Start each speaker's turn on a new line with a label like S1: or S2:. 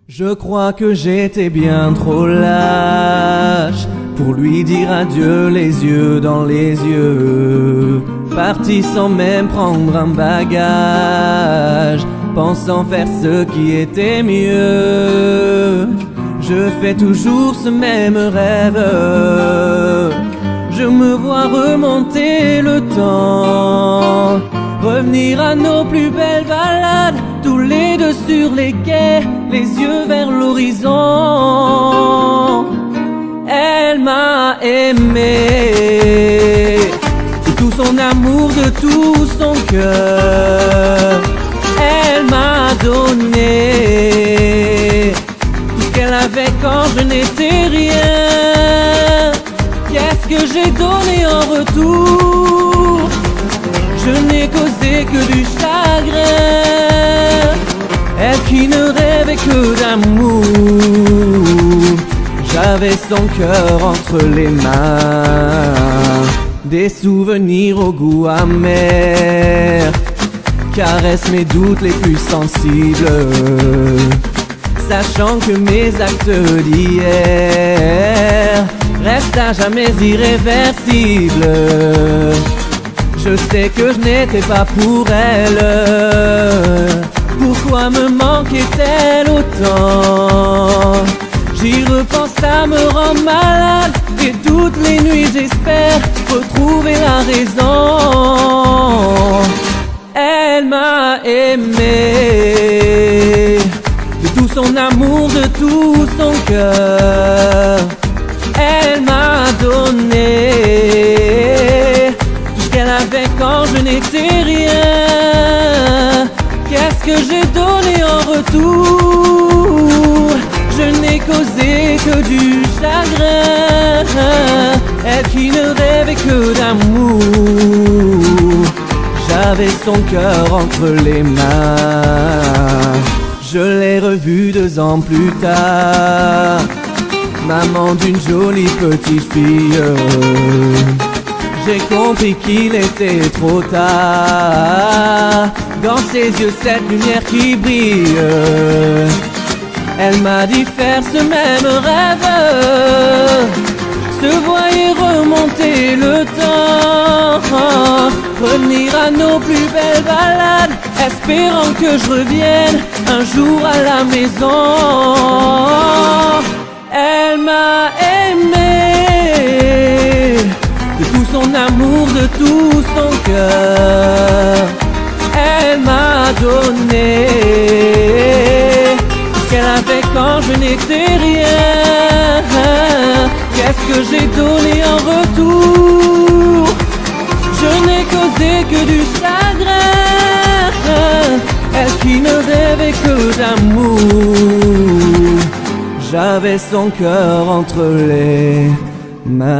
S1: Je crois que j'étais bien trop lâche pour lui dire adieu les yeux dans les yeux. Parti sans même prendre un bagage, pensant faire ce qui était mieux. Je fais toujours ce même rêve, je me vois remonter le temps, revenir à nos plus belles balades, tous les deux sur les quais, les yeux vers l'horizon. Elle m'a aimé de tout son amour, de tout son cœur. Elle m'a donné tout ce qu'elle avait quand je n'étais rien. Qu'est-ce que j'ai donné en retour? Je n'ai causé que du chagrin. Elle qui ne rêvait que d'amour, j'avais son cœur entre les mains. Des souvenirs au goût amer caressent mes doutes les plus sensibles, sachant que mes actes d'hier restent à jamais irréversibles. Je sais que je n'étais pas pour elle. Pourquoi me manquait-elle autant? J'y repense, ça me rend malade, et toutes les nuits j'espère retrouver la raison. Elle m'a aimé de tout son amour, de tout son cœur. Elle m'a donné tout ce qu'elle avait quand je n'étais rien. Qu'est-ce que j'ai donné en retour? Je n'ai causé que du chagrin. Elle qui ne rêvait que d'amour, j'avais son cœur entre les mains. Je l'ai revue 2 ans plus tard, maman d'une jolie petite fille. J'ai compris qu'il était trop tard, dans ses yeux cette lumière qui brille. Elle m'a dit faire ce même rêve, se voyer remonter le temps, revenir à nos plus belles balades, espérant que je revienne un jour à la maison. Elle m'a aimé de tout son amour, de tout son cœur. Elle m'a donné tout ce qu'elle avait quand je n'étais rien. Qu'est-ce que j'ai donné en retour? Je n'ai causé que du chagrin. Elle qui ne rêvait que d'amour, j'avais son cœur entre les mains.